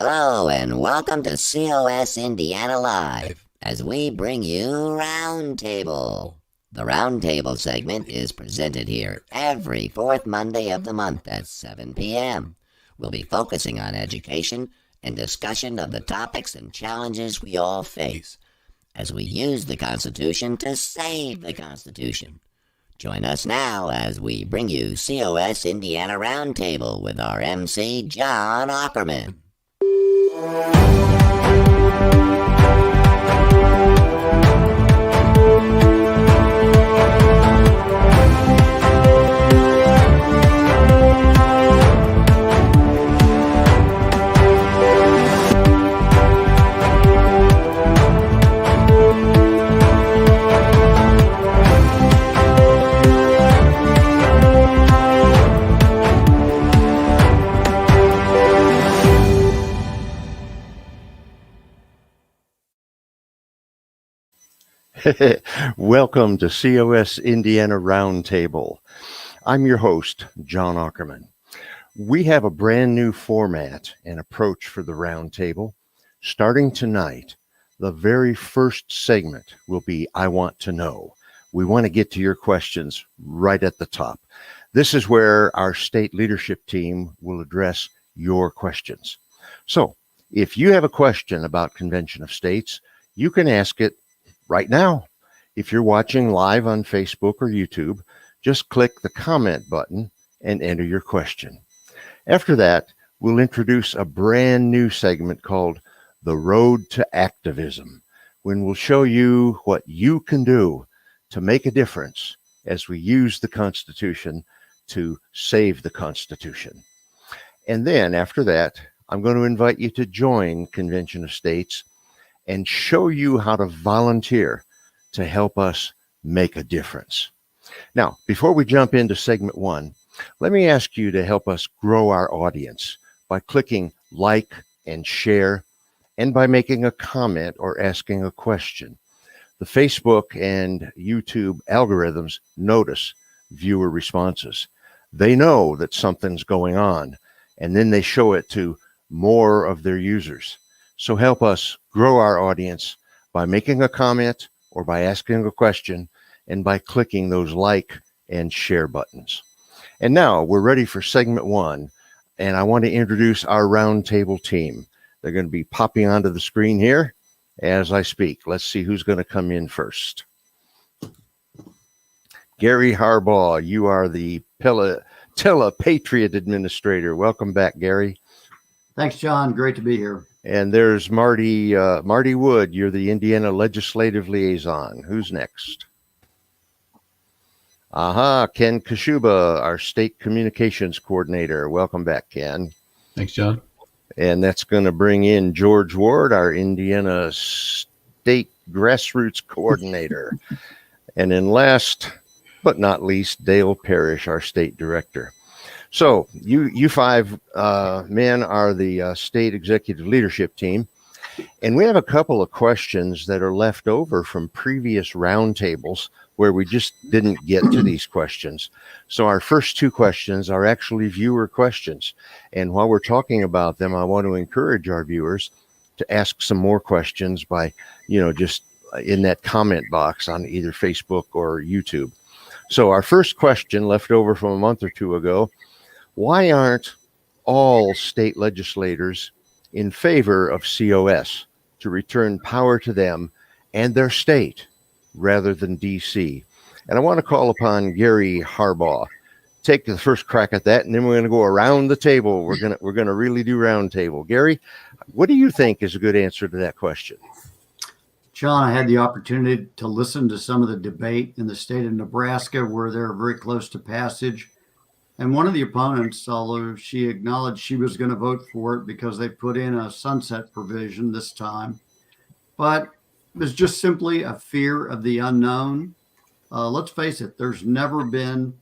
Hello and welcome to COS Indiana Live as we bring you Roundtable. The Roundtable segment is presented here every fourth Monday of the month at 7 p.m. We'll be focusing on education and discussion of the topics and challenges we all face as we use the Constitution to save the Constitution. Join us now as we bring you COS Indiana Roundtable with our MC, John Ackerman. Welcome to COS Indiana Roundtable. I'm your host, John Ackerman. We have a brand new format and approach for the Roundtable. Starting tonight, the very first segment will be I Want to Know. We want to get to your questions right at the top. This is where our state leadership team will address your questions. So, if you have a question about Convention of States, you can ask it right now. If you're watching live on Facebook or YouTube, just click the comment button and enter your question. After that, we'll introduce a brand new segment called The Road to Activism, when we'll show you what you can do to make a difference as we use the Constitution to save the Constitution. And then after that, I'm going to invite you to join Convention of States and show you how to volunteer to help us make a difference. Now, before we jump into segment one, let me ask you to help us grow our audience by clicking like and share, and by making a comment or asking a question. The Facebook and YouTube algorithms notice viewer responses. They know that something's going on, and then they show it to more of their users. So help us grow our audience by making a comment or by asking a question and by clicking those like and share buttons. And now we're ready for segment one, and I want to introduce our roundtable team. They're going to be popping onto the screen here as I speak. Let's see who's going to come in first. Gary Harbaugh, you are the Tella Patriot Administrator. Welcome back, Gary. Thanks, John. Great to be here. And there's Marty Wood. You're the Indiana Legislative Liaison. Who's next? Ken Kashuba, our State Communications Coordinator. Welcome back, Ken. Thanks, John. And that's going to bring in George Ward, our Indiana State Grassroots Coordinator. And then last but not least, Dale Parrish, our State Director. So you five men are the state executive leadership team, and we have a couple of questions that are left over from previous roundtables where we just didn't get to these questions. So our first two questions are actually viewer questions, and while we're talking about them, I want to encourage our viewers to ask some more questions by, just in that comment box on either Facebook or YouTube. So our first question left over from a month or two ago: why aren't all state legislators in favor of COS to return power to them and their state rather than D.C.? And I want to call upon Gary Harbaugh. Take the first crack at that, and then we're going to go around the table. We're going to really do round table. Gary, what do you think is a good answer to that question? John, I had the opportunity to listen to some of the debate in the state of Nebraska where they're very close to passage. And one of the opponents, although she acknowledged she was going to vote for it because they put in a sunset provision this time, but it was just simply a fear of the unknown. Let's face it, there's never been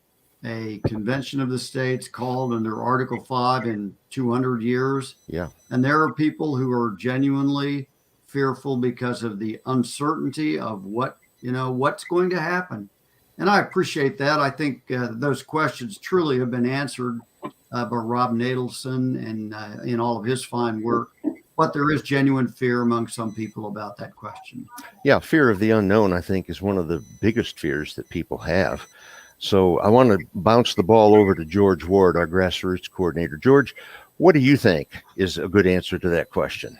a convention of the states called under Article 5 in 200 years. Yeah. And there are people who are genuinely fearful because of the uncertainty of what's going to happen. And I appreciate that. I think those questions truly have been answered by Rob Nadelson and in all of his fine work. but there is genuine fear among some people about that question. Yeah, fear of the unknown, I think, is one of the biggest fears that people have. So I want to bounce the ball over to George Ward, our grassroots coordinator. George, what do you think is a good answer to that question?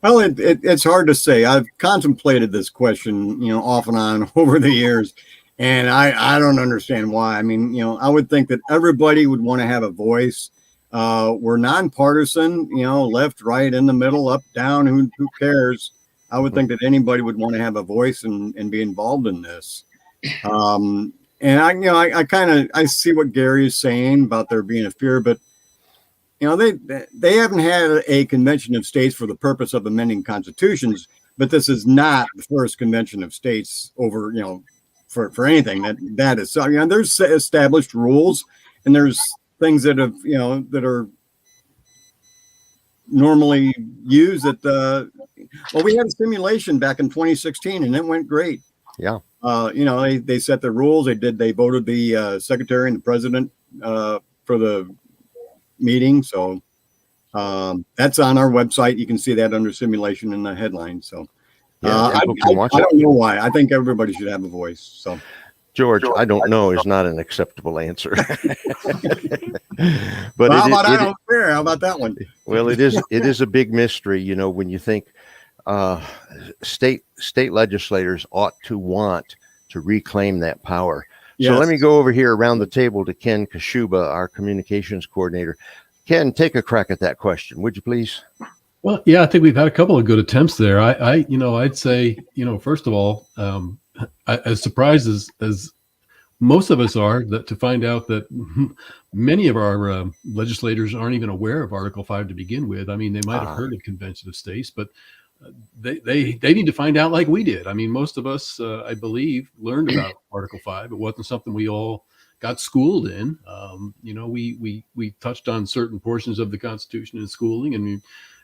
Well, it's hard to say. I've contemplated this question, off and on over the years, and I don't understand why. I mean, I would think that everybody would want to have a voice. We're nonpartisan, left, right, in the middle, up, down, who cares? I would think that anybody would want to have a voice and be involved in this. And I see what Gary is saying about there being a fear, but they haven't had a convention of states for the purpose of amending constitutions, but this is not the first convention of states over, for anything that is. So, there's established rules and there's things that have, that are normally used at we had a simulation back in 2016 and it went great. Yeah. They set the rules. They voted the secretary and the president for the meeting. So that's on our website. You can see that under simulation in the headline. So I don't know why. I think everybody should have a voice. So George, I don't know is not an acceptable answer. But how about I don't care? How about that one? Well, it is a big mystery, when you think state legislators ought to want to reclaim that power. Yes. So let me go over here around the table to Ken Kashuba, our communications coordinator. Ken, take a crack at that question, would you please? Well, yeah, I think we've had a couple of good attempts there. I'd say, first of all, as surprised as most of us are to find out that many of our legislators aren't even aware of Article 5 to begin with. I mean, they might have heard of Convention of States, but they need to find out like we did. I mean, most of us, I believe, learned about Article 5. It wasn't something we all got schooled in. We touched on certain portions of the Constitution in schooling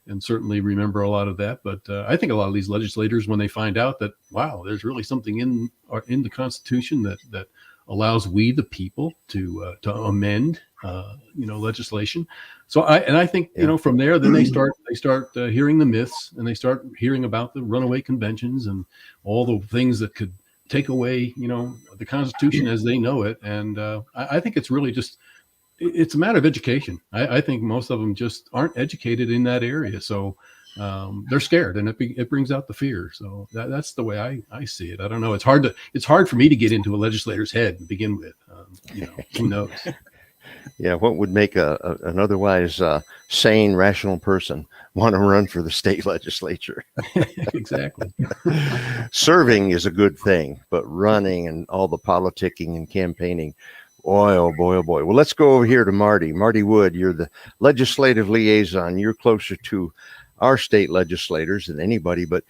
and certainly remember a lot of that. But I think a lot of these legislators, when they find out that, wow, there's really something in the Constitution that allows we the people to amend legislation. So I think from there, then they start hearing the myths and they start hearing about the runaway conventions and all the things that could take away the Constitution as they know it. And I think it's really just it's a matter of education. I think most of them just aren't educated in that area, so they're scared, and it brings out the fear. So that's the way I see it. I don't know. It's hard for me to get into a legislator's head to begin with. Who knows? Yeah, what would make an otherwise sane, rational person want to run for the state legislature? Exactly. Serving is a good thing, but running and all the politicking and campaigning, boy, oh boy, oh boy. Well, let's go over here to Marty. Marty Wood, you're the legislative liaison. You're closer to our state legislators than anybody, but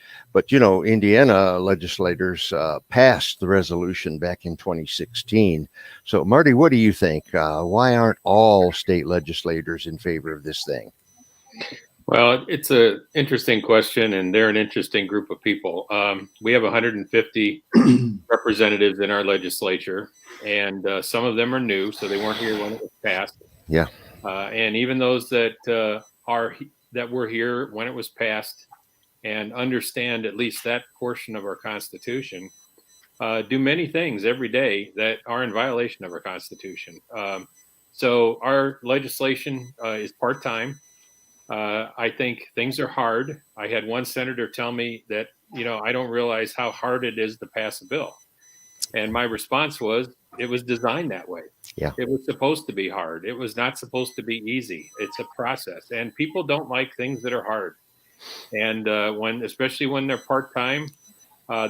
Indiana legislators passed the resolution back in 2016. So, Marty, what do you think? Why aren't all state legislators in favor of this thing? Well, it's an interesting question, and they're an interesting group of people. We have 150 representatives in our legislature, and some of them are new, so they weren't here when it was passed. Yeah. And even those that were here when it was passed and understand at least that portion of our Constitution, do many things every day that are in violation of our Constitution. So our legislation is part-time. I think things are hard. I had one senator tell me that, I don't realize how hard it is to pass a bill. And my response was, it was designed that way. Yeah. It was supposed to be hard. It was not supposed to be easy. It's a process, and people don't like things that are hard. And especially when they're part-time,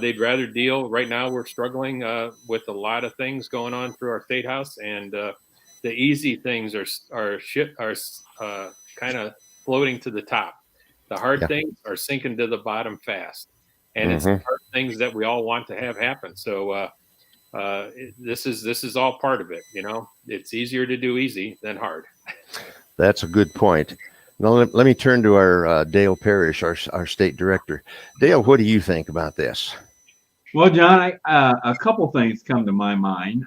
they'd rather deal. Right now, we're struggling with a lot of things going on through our state house, and the easy things are kind of floating to the top. The hard things are sinking to the bottom fast, and it's the hard things that we all want to have happen. So this is all part of it. It's easier to do easy than hard. That's a good point. Now let me turn to our Dale Parrish, our state director. Dale, what do you think about this? Well, John, a couple things come to my mind.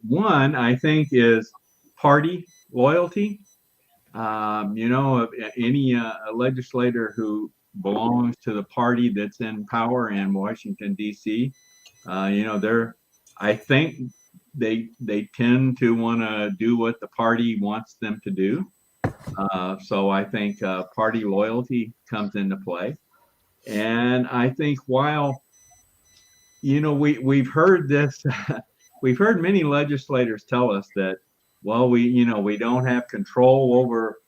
One, I think, is party loyalty. Any legislator who belongs to the party that's in power in Washington D.C., I think they tend to want to do what the party wants them to do. So I think party loyalty comes into play, and I think while we've heard this, we've heard many legislators tell us that, well, we don't have control over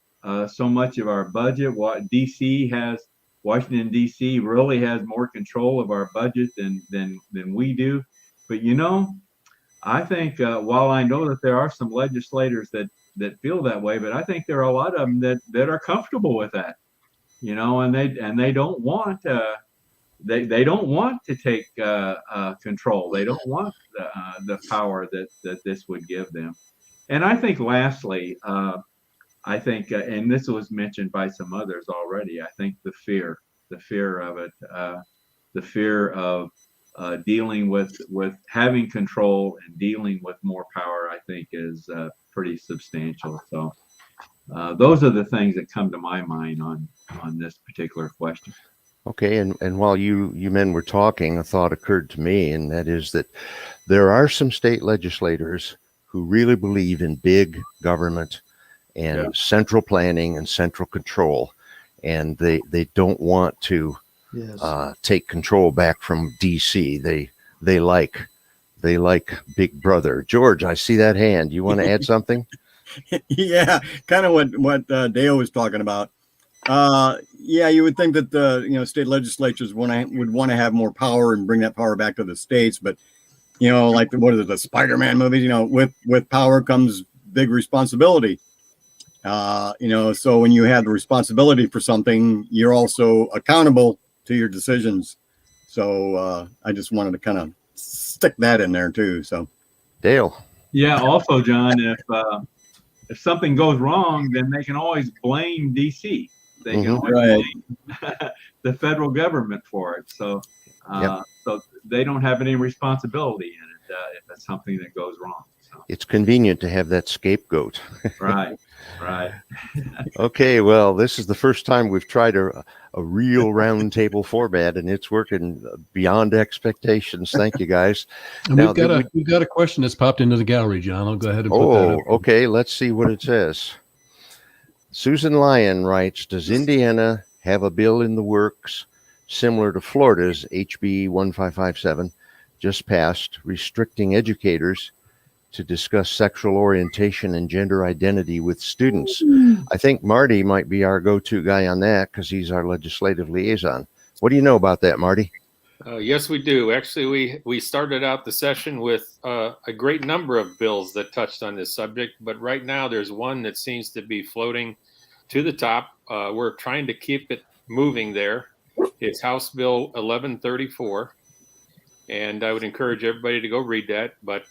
so much of our budget. Washington D.C. really has more control of our budget than we do. But I think while I know that there are some legislators that feel that way, but I think there are a lot of them that are comfortable with that, and they don't want they don't want to take control. They don't want the power that this would give them. And I think lastly, and this was mentioned by some others already, I think the fear of it, the fear of dealing with having control and dealing with more power, I think is pretty substantial. So those are the things that come to my mind on this particular question. Okay, and while you men were talking, a thought occurred to me, and that is that there are some state legislators who really believe in big government and central planning and central control, and they don't want to take control back from DC. They like Big Brother. George, I see that hand. You want to add something? Yeah, kind of what Dale was talking about. Yeah, you would think that the state legislatures would want to have more power and bring that power back to the states, but like the Spider-Man movies, with power comes big responsibility. So when you have the responsibility for something, you're also accountable to your decisions. So I just wanted to kind of stick that in there too. So Dale. Yeah. Also, John, if something goes wrong, then they can always blame DC. They can always blame the federal government for it. So, so they don't have any responsibility in it if it's something that goes wrong. So. It's convenient to have that scapegoat. Right. Okay, well, this is the first time we've tried a real roundtable format, and it's working beyond expectations. Thank you, guys. And now, we've got a question that's popped into the gallery, John. I'll go ahead and put that up. Okay, let's see what it says. Susan Lyon writes, does Indiana have a bill in the works similar to Florida's HB 1557 just passed, restricting educators to discuss sexual orientation and gender identity with students? I think Marty might be our go-to guy on that because he's our legislative liaison. What do you know about that, Marty? Yes, we do. Actually, we started out the session with a great number of bills that touched on this subject, but right now there's one that seems to be floating to the top. We're trying to keep it moving there. It's House Bill 1134. And I would encourage everybody to go read that. But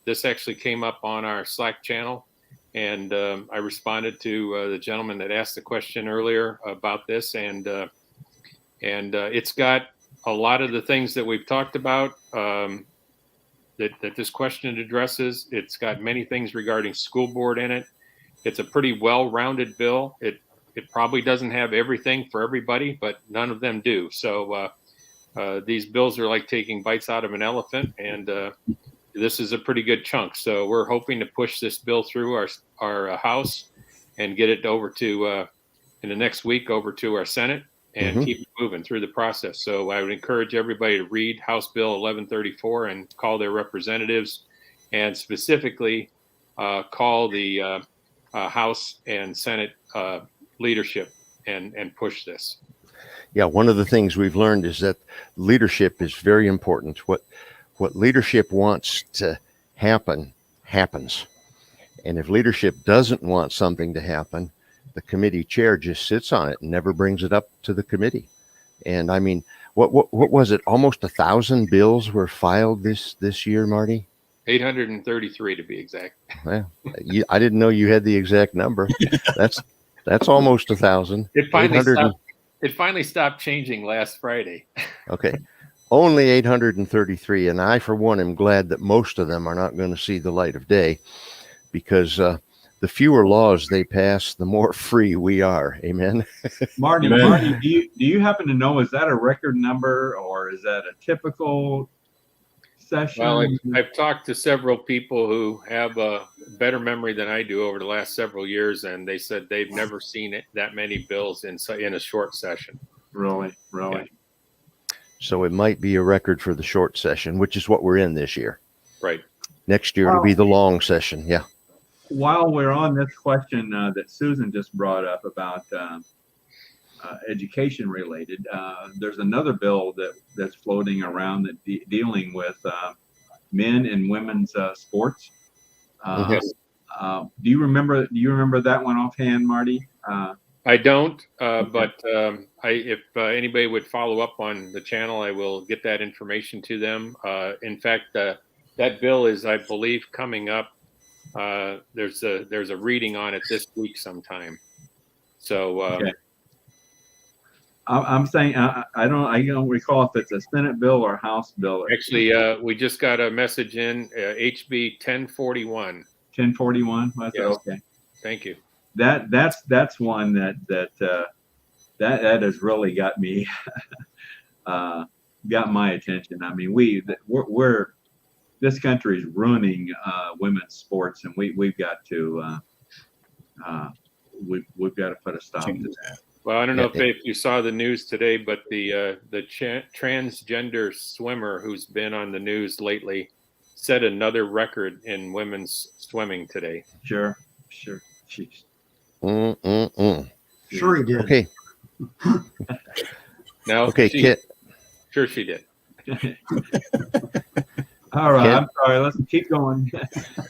this actually came up on our Slack channel, and I responded to the gentleman that asked the question earlier about this. And it's got a lot of the things that we've talked about that this question addresses. It's got many things regarding school board in it. It's a pretty well-rounded bill. It probably doesn't have everything for everybody, but none of them do. So these bills are like taking bites out of an elephant, and this is a pretty good chunk. So we're hoping to push this bill through our House and get it over to in the next week over to our Senate and keep it moving through the process. So I would encourage everybody to read House Bill 1134 and call their representatives, and specifically call the House and Senate leadership and push this. Yeah, one of the things we've learned is that leadership is very important. What leadership wants to happen happens. And if leadership doesn't want something to happen, the committee chair just sits on it and never brings it up to the committee. And I mean, what was it? Almost 1,000 bills were filed this year, Marty? 833 to be exact. Well, I didn't know you had the exact number. That's almost 1,000. It finally stopped changing last Friday. Okay. Only 833. And I, for one, am glad that most of them are not going to see the light of day, because the fewer laws they pass, the more free we are. Amen. Marty, Amen. Marty, do you happen to know, is that a record number or is that a typical session? Well, I've talked to several people who have a better memory than I do over the last several years, and they said they've never seen that many bills in a short session. Really? Yeah. So it might be a record for the short session, which is what we're in this year. Right. Next year it'll be the long session. Yeah. While we're on this question that Susan just brought up about education related, there's another bill that's floating around that dealing with men and women's sports. Yes. Do you remember that one offhand, Marty? I don't, but if anybody would follow up on the channel, I will get that information to them. In fact, that bill is, I believe, coming up. There's a reading on it this week sometime. So Okay. I'm saying I don't recall if it's a Senate bill or House bill. actually, we just got a message in HB 1041. 1041. Yes. Okay. Thank you. That's one that has really got me got my attention. I mean, we're this country is ruining women's sports, and we've got to we've got to put a stop to that. Well, I don't know if you saw the news today, but the transgender swimmer who's been on the news lately set another record in women's swimming today. Sure. Jeez. Sure he did. Okay. Now, Okay, Kit. Sure she did. All right. Ken? I'm sorry. Let's keep going.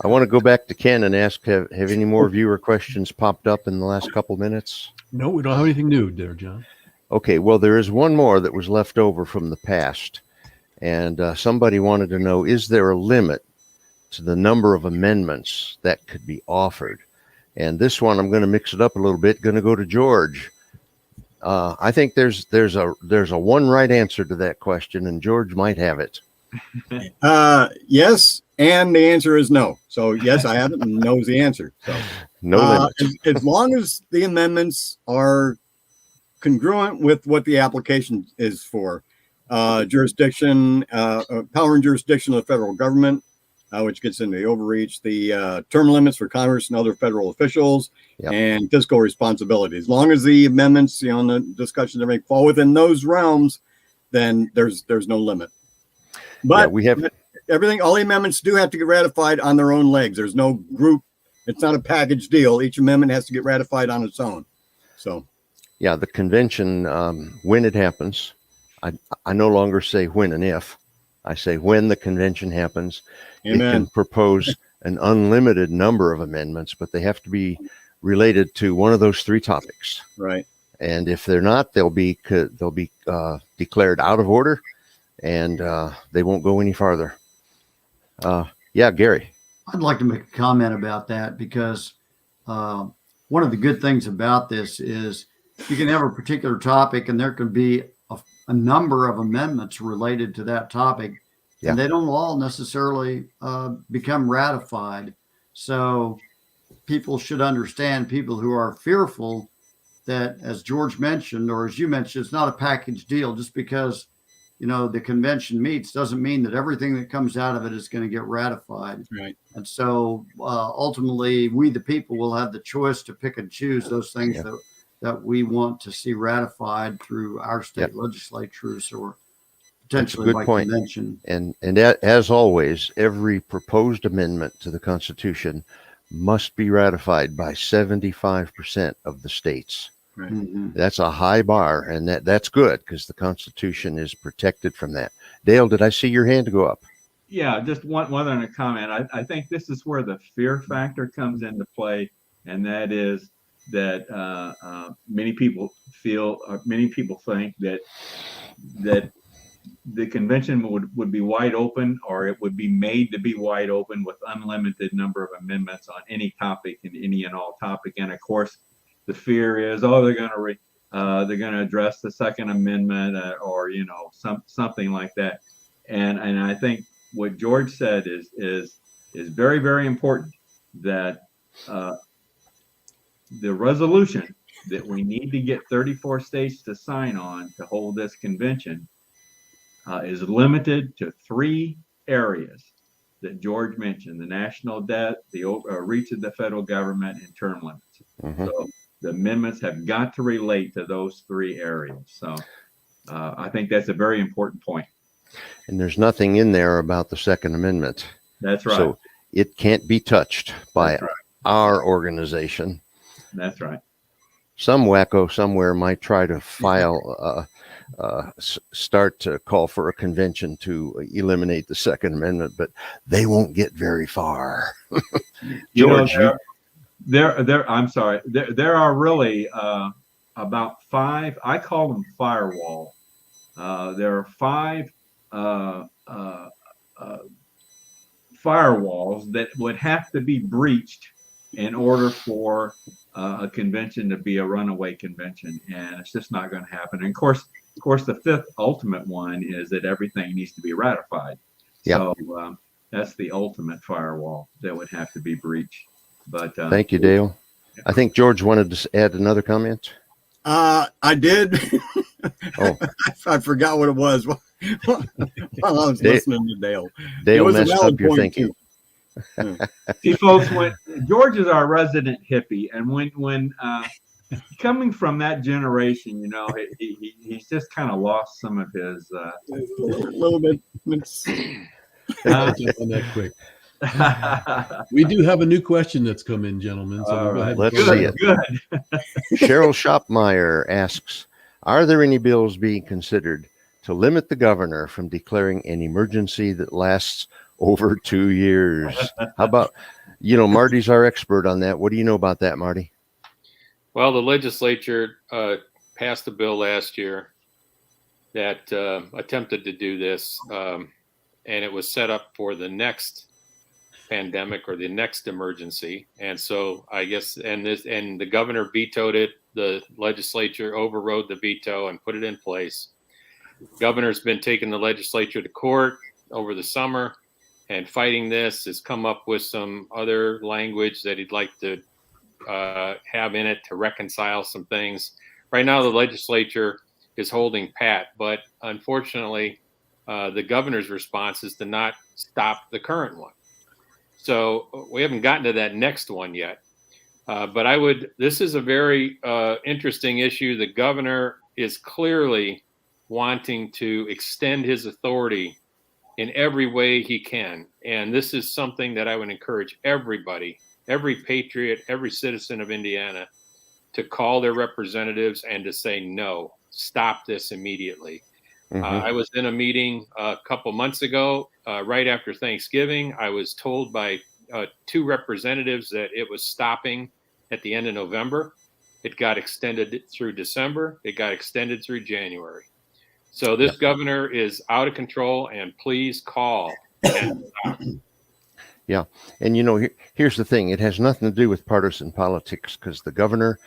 I want to go back to Ken and ask, have any more viewer questions popped up in the last couple minutes? No, we don't have anything new there, John. Okay, well, there is one more that was left over from the past. And somebody wanted to know, is there a limit to the number of amendments that could be offered? And this one, I'm going to mix it up a little bit, going to go to George. I think there's a one right answer to that question, and George might have it. Yes, and the answer is no. So yes, I have it, and no is the answer. So No limit. as long as the amendments are congruent with what the application is for, jurisdiction, power and jurisdiction of the federal government, which gets into the overreach, the term limits for Congress and other federal officials, and fiscal responsibility. As long as the amendments, and the discussions everything fall within those realms, then there's no limit. But we have everything. All the amendments do have to get ratified on their own legs. There's no group. It's not a package deal. Each amendment has to get ratified on its own. So, yeah, the convention, when it happens, I no longer say when and if. I say when the convention happens, amen. It can propose an unlimited number of amendments, but they have to be related to one of those three topics. Right. And if they're not, they'll be declared out of order, and they won't go any farther. Yeah, Gary. I'd like to make a comment about that because one of the good things about this is you can have a particular topic and there can be a number of amendments related to that topic, and they don't all necessarily become ratified. So people should understand, people who are fearful that, as George mentioned, or as you mentioned, it's not a package deal. Just because the convention meets doesn't mean that everything that comes out of it is going to get ratified. Right. And so ultimately, we the people will have the choice to pick and choose those things that we want to see ratified through our state legislatures or potentially by convention. And as always, every proposed amendment to the Constitution must be ratified by 75% of the states. Right. Mm-hmm. That's a high bar, and that's good because the Constitution is protected from that. Dale, did I see your hand go up? Yeah, just one other comment. I think this is where the fear factor comes into play, and that is that many people think that the convention would be wide open, or it would be made to be wide open with unlimited number of amendments on any topic and any and all topic. And of course, the fear is, they're going to address the Second Amendment or something like that. And I think what George said is very, very important, that the resolution that we need to get 34 states to sign on to hold this convention is limited to 3 areas that George mentioned: the national debt, the reach of the federal government, and term limits. Mhm. So the amendments have got to relate to those 3 areas. So I think that's a very important point. And there's nothing in there about the Second Amendment. That's right. So it can't be touched by That's right. our organization. That's right. Some wacko somewhere might try to file, start to call for a convention to eliminate the Second Amendment, but they won't get very far. George, I'm sorry. There are really about 5. I call them firewall. There are 5 firewalls that would have to be breached in order for a convention to be a runaway convention, and it's just not going to happen. And of course, the 5th ultimate one is that everything needs to be ratified. Yeah. So that's the ultimate firewall that would have to be breached. But thank you, Dale. I think George wanted to add another comment. I did. Oh, I forgot what it was while I was listening to Dale. Dale It was a messed valid up your point, thinking. too. See, folks, when George is our resident hippie, and when coming from that generation, you know, he's just kind of lost some of his A little bit. I'll jump on that quick. We do have a new question that's come in, gentlemen. So we'll go ahead. Let's and see it. Good. Cheryl Shopmeyer asks, are there any bills being considered to limit the governor from declaring an emergency that lasts over 2 years? How about, Marty's our expert on that. What do you know about that, Marty? Well, the legislature passed a bill last year that attempted to do this, and it was set up for the next pandemic or the next emergency. And so I guess, and the governor vetoed it. The legislature overrode the veto and put it in place. Governor's been taking the legislature to court over the summer and fighting this, has come up with some other language that he'd like to have in it to reconcile some things. Right now, the legislature is holding pat, but unfortunately, the governor's response is to not stop the current one. So we haven't gotten to that next one yet. But this is a very interesting issue. The governor is clearly wanting to extend his authority in every way he can. And this is something that I would encourage everybody, every patriot, every citizen of Indiana to call their representatives and to say, no, stop this immediately. Mm-hmm. I was in a meeting a couple months ago, right after Thanksgiving. I was told by 2 representatives that it was stopping at the end of November. It got extended through December. It got extended through January. So this governor is out of control, and please call. Yeah. And, here's the thing. It has nothing to do with partisan politics because the governor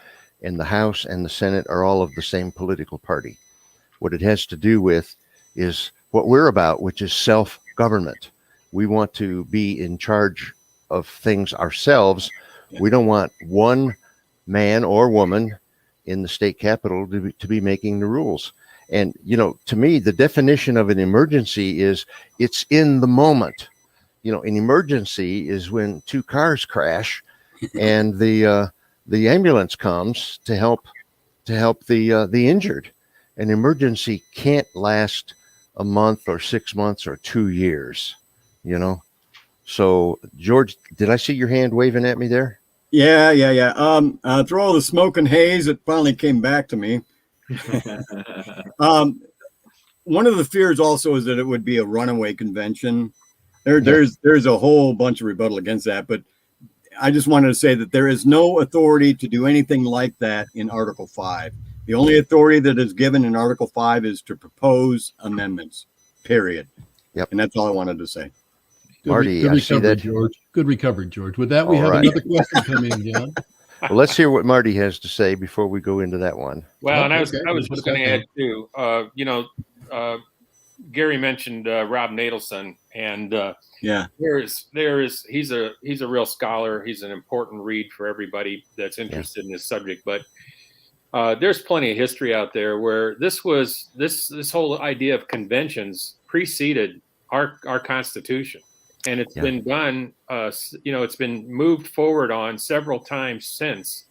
and the House and the Senate are all of the same political party. What it has to do with is what we're about, which is self-government. We want to be in charge of things ourselves. We don't want one man or woman in the state capitol to be making the rules. And, to me, the definition of an emergency is it's in the moment. An emergency is when 2 cars crash and the ambulance comes to help the injured. An emergency can't last a month or 6 months or 2 years, So, George, did I see your hand waving at me there? Yeah. Through all the smoke and haze, it finally came back to me. One of the fears also is that it would be a runaway convention. There's a whole bunch of rebuttal against that, but I just wanted to say that there is no authority to do anything like that in Article 5. The only authority that is given in Article 5 is to propose amendments, period. Yep. And that's all I wanted to say. Marty, good I see recovery, that. George. Good recovery, George. With that, we All have right. another question coming in, John. Well, let's hear what Marty has to say before we go into that one. Well, and I Okay. was just going to add too, Gary mentioned Rob Nadelson, and Yeah. he's a real scholar. He's an important read for everybody that's interested in this subject. But there's plenty of history out there where this whole idea of conventions preceded our Constitution, and it's been done. It's been moved forward on several times since.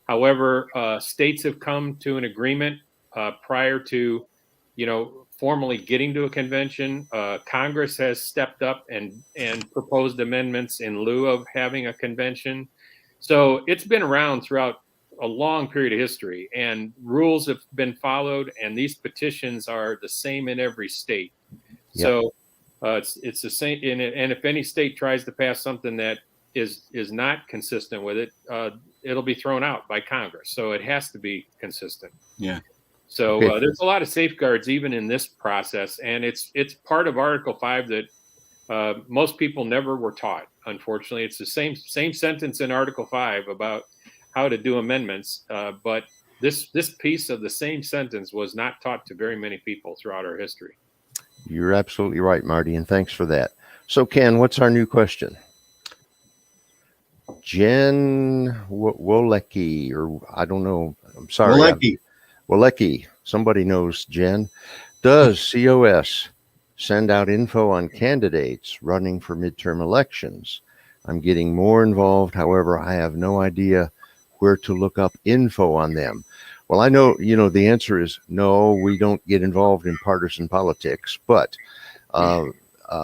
However, states have come to an agreement prior to, formally getting to a convention. Congress has stepped up and proposed amendments in lieu of having a convention. So it's been around throughout a long period of history, and rules have been followed, and these petitions are the same in every state. So it's the same. And if any state tries to pass something that is not consistent with it, it'll be thrown out by Congress. So it has to be consistent. Yeah. So there's a lot of safeguards even in this process, and it's part of Article 5 that most people never were taught. Unfortunately, it's the same sentence in Article 5 about how to do amendments, but this piece of the same sentence was not taught to very many people throughout our history. You're absolutely right, Marty, and thanks for that. So, Ken, what's our new question? Jen Wolecki, or I don't know. I'm sorry. Wolecki. Somebody knows, Jen. Does COS send out info on candidates running for midterm elections? I'm getting more involved. However, I have no idea where to look up info on them. Well, I know, the answer is no, we don't get involved in partisan politics, but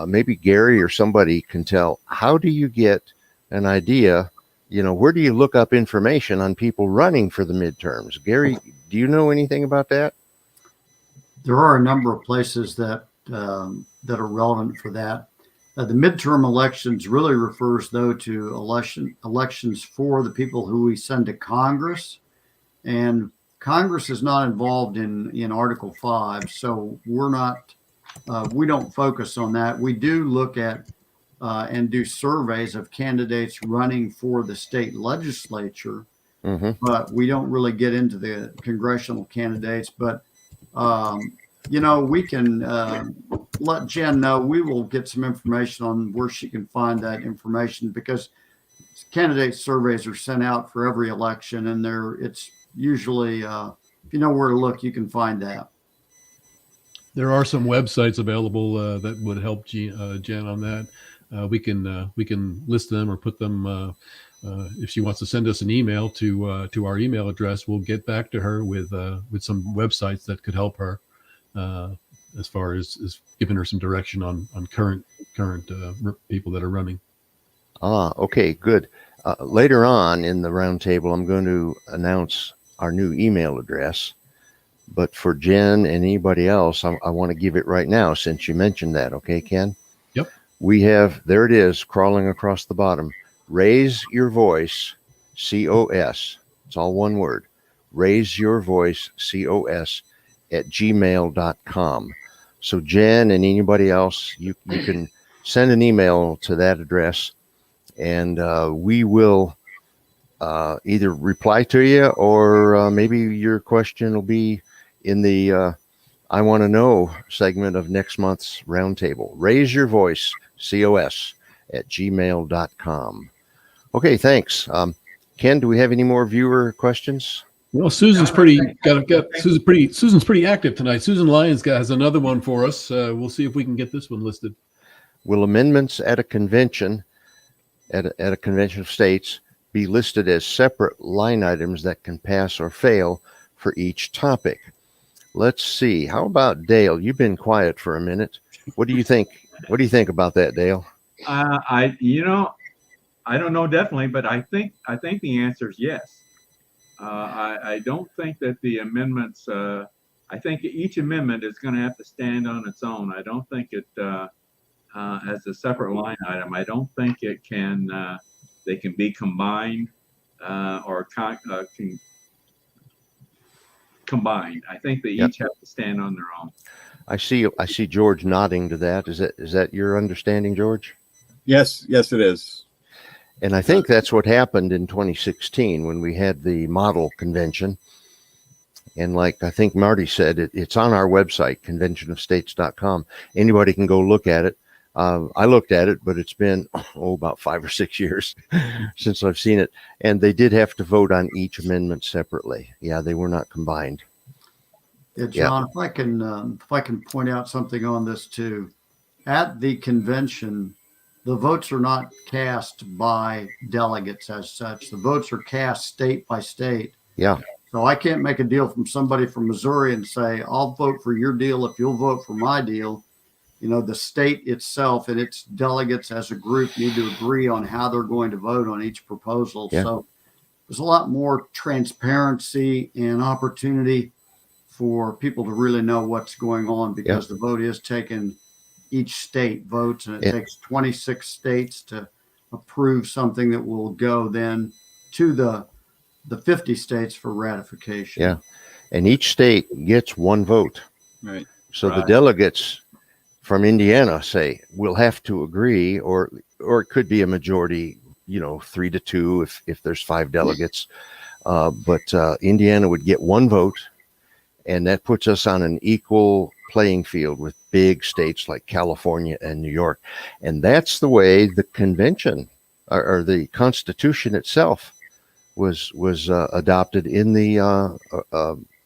maybe Gary or somebody can tell, how do you get an idea, where do you look up information on people running for the midterms? Gary, do you know anything about that? There are a number of places that are relevant for that. The midterm elections really refers, though, to elections for the people who we send to Congress. And Congress is not involved in Article 5, so we don't focus on that. We do look at and do surveys of candidates running for the state legislature, but we don't really get into the congressional candidates. But we can let Jen know. We will get some information on where she can find that information, because candidate surveys are sent out for every election, and it's usually, if you know where to look, you can find that. There are some websites available that would help Jen on that. We can list them or put them. If she wants to send us an email to our email address, we'll get back to her with some websites that could help her as far as giving her some direction on current people that are running. Okay, good. Later on in the roundtable, I'm going to announce our new email address. But for Jen and anybody else, I want to give it right now since you mentioned that. Okay, Ken? Yep. We have, there it is, crawling across the bottom. Raise Your Voice, COS. It's all one word. Raise Your Voice, COS @gmail.com. So Jen and anybody else, you can send an email to that address, and we will either reply to you, or maybe your question will be in the I Want to Know segment of next month's roundtable. Raise Your Voice, COS @gmail.com. Okay, thanks. Ken, do we have any more viewer questions? Well, Susan's pretty active tonight. Susan Lyons has another one for us. We'll see if we can get this one listed. Will amendments at a convention of states be listed as separate line items that can pass or fail for each topic? Let's see. How about Dale? You've been quiet for a minute. What do you think? What do you think about that, Dale? I don't know definitely, but I think the answer is yes. I don't think that the amendments. I think each amendment is going to have to stand on its own. I don't think it as a separate line item. I don't think it can. They can be combined or combined. I think they each have to stand on their own. I see George nodding to that. Is that your understanding, George? Yes, it is. And I think that's what happened in 2016 when we had the model convention. And like I think Marty said, it's on our website, conventionofstates.com. Anybody can go look at it. I looked at it, but it's been about 5 or 6 years since I've seen it. And they did have to vote on each amendment separately. Yeah, they were not combined. Yeah, John, if I can point out something on this too. At the convention, the votes are not cast by delegates as such. The votes are cast state by state. Yeah. So I can't make a deal from somebody from Missouri and say, I'll vote for your deal if you'll vote for my deal. You know, the state itself and its delegates as a group need to agree on how they're going to vote on each proposal. Yeah. So there's a lot more transparency and opportunity for people to really know what's going on, because the vote is taken, each state votes, and it takes 26 states to approve something that will go then to the 50 states for ratification. Yeah. And each state gets one vote. Right. So the delegates from Indiana say we'll have to agree, or it could be a majority, 3-2 if there's 5 delegates. But Indiana would get one vote, and that puts us on an equal playing field with big states like California and New York. And that's the way the convention or the Constitution itself was adopted in the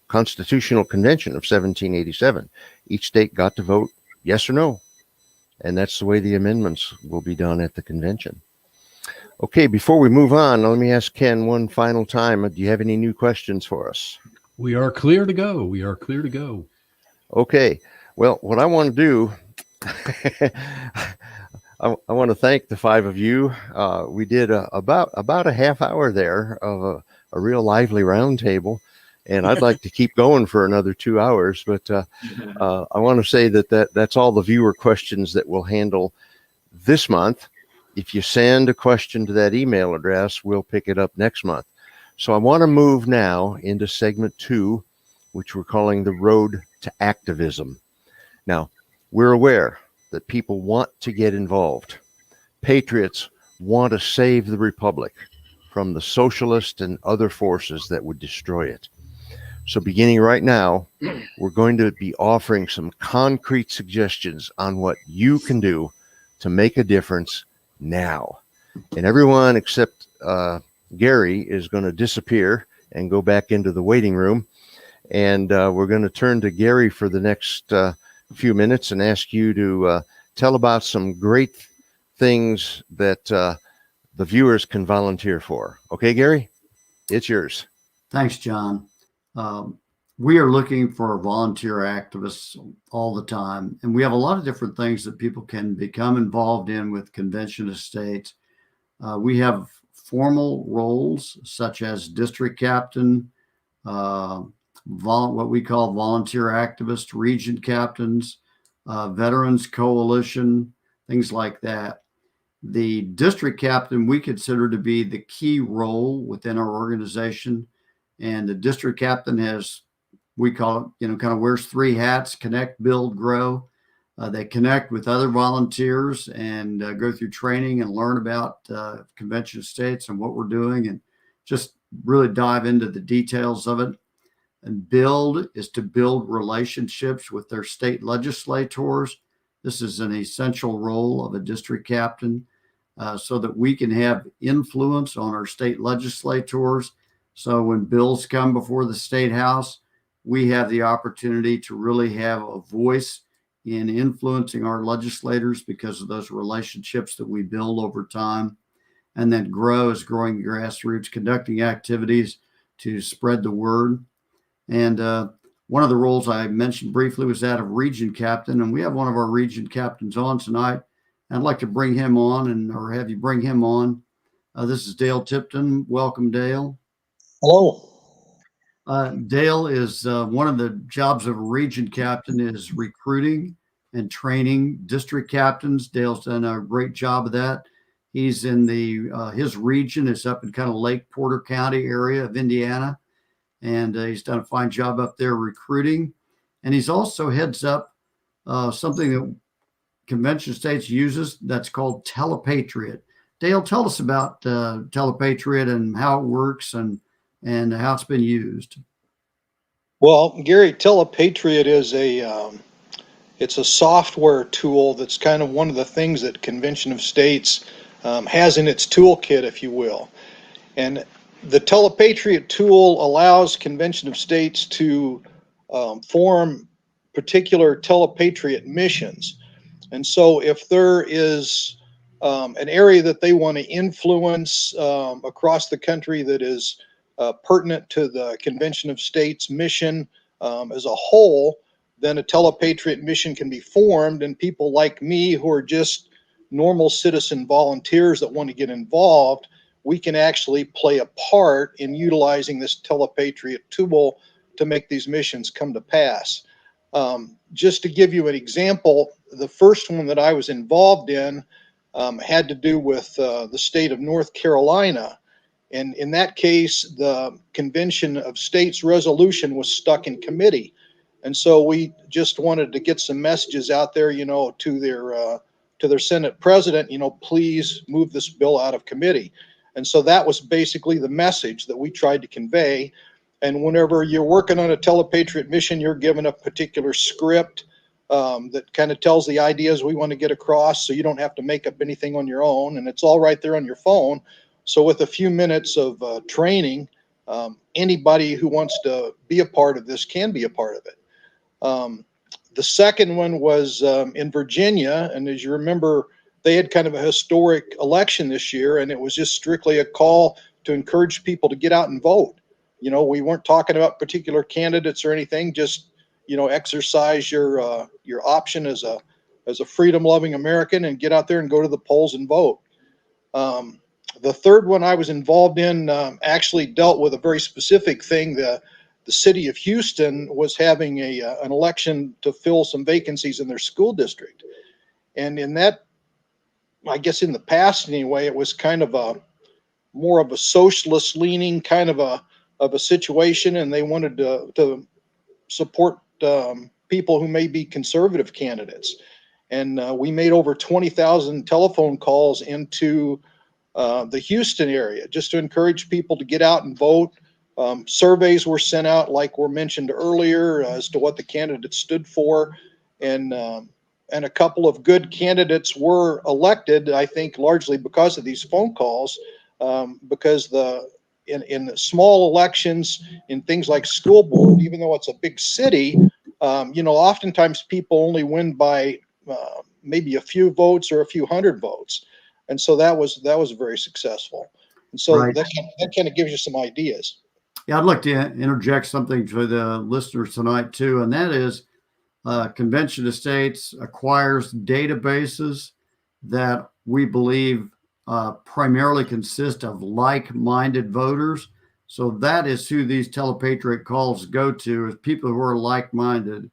Constitutional Convention of 1787. Each state got to vote yes or no. And that's the way the amendments will be done at the convention. Okay, before we move on, let me ask Ken one final time. Do you have any new questions for us? We are clear to go. We are clear to go. Okay. Well, what I want to do, I want to thank the 5 of you. We did about a half hour there of a real lively roundtable, and I'd like to keep going for another 2 hours. But I want to say that's all the viewer questions that we'll handle this month. If you send a question to that email address, we'll pick it up next month. So I want to move now into segment 2, which we're calling the Road to Activism. Now, we're aware that people want to get involved. Patriots want to save the Republic from the socialist and other forces that would destroy it. So beginning right now, we're going to be offering some concrete suggestions on what you can do to make a difference now. And everyone except Gary is going to disappear and go back into the waiting room. And we're going to turn to Gary for the next few minutes and ask you to tell about some great things that the viewers can volunteer for. Okay, Gary, it's yours. Thanks, John. We are looking for volunteer activists all the time, and we have a lot of different things that people can become involved in with Convention of States. We have formal roles such as district captain, what we call volunteer activists, region captains, veterans coalition, things like that. The district captain we consider to be the key role within our organization, and the district captain has, we call it, kind of wears 3 hats: connect, build, grow. They connect with other volunteers and go through training and learn about Convention of States and what we're doing, and just really dive into the details of it. And build is to build relationships with their state legislators. This is an essential role of a district captain, so that we can have influence on our state legislators. So when bills come before the State House, we have the opportunity to really have a voice in influencing our legislators because of those relationships that we build over time. And then grow is growing grassroots, conducting activities to spread the word. And one of the roles I mentioned briefly was that of region captain. And we have one of our region captains on tonight. I'd like to bring him on or have you bring him on. This is Dale Tipton. Welcome, Dale. Hello. Dale is one of the jobs of a region captain is recruiting and training district captains. Dale's done a great job of that. He's in his region is up in kind of Lake Porter County area of Indiana. And he's done a fine job up there recruiting. And he's also heads up something that Convention of States uses that's called Telepatriot. Dale, tell us about Telepatriot and how it works and how it's been used. Well, Gary, Telepatriot is it's a software tool that's kind of one of the things that Convention of States has in its toolkit, if you will. And the Telepatriot tool allows Convention of States to form particular Telepatriot missions. And so if there is an area that they want to influence across the country that is pertinent to the Convention of States mission as a whole, then a Telepatriot mission can be formed, and people like me who are just normal citizen volunteers that want to get involved, we can actually play a part in utilizing this Telepatriot tool to make these missions come to pass. Just to give you an example, the first one that I was involved in had to do with the state of North Carolina. And in that case, the Convention of States resolution was stuck in committee. And so we just wanted to get some messages out there, to their Senate president, please move this bill out of committee. And so that was basically the message that we tried to convey. And whenever you're working on a Telepatriot mission, you're given a particular script that kind of tells the ideas we want to get across, so you don't have to make up anything on your own, and it's all right there on your phone. So with a few minutes of training, anybody who wants to be a part of this can be a part of it. The second one was in Virginia, and as you remember, they had kind of a historic election this year, and it was just strictly a call to encourage people to get out and vote. We weren't talking about particular candidates or anything, just exercise your option as a freedom-loving American and get out there and go to the polls and vote. The third one I was involved in actually dealt with a very specific thing. The city of Houston was having an election to fill some vacancies in their school district. And in that, I guess in the past anyway, it was kind of more of a socialist leaning kind of a situation, and they wanted to support people who may be conservative candidates. And we made over 20,000 telephone calls into the Houston area just to encourage people to get out and vote. Surveys were sent out, like were mentioned earlier, as to what the candidates stood for, and a couple of good candidates were elected, I think largely because of these phone calls, because in small elections, in things like school board, even though it's a big city, oftentimes people only win by maybe a few votes or a few hundred votes. And so that was very successful. And so Right. that kind of gives you some ideas. Yeah, I'd like to interject something for the listeners tonight too, and that is Convention of States acquires databases that we believe primarily consist of like-minded voters. So that is who these Telepatriot calls go to, is people who are like-minded.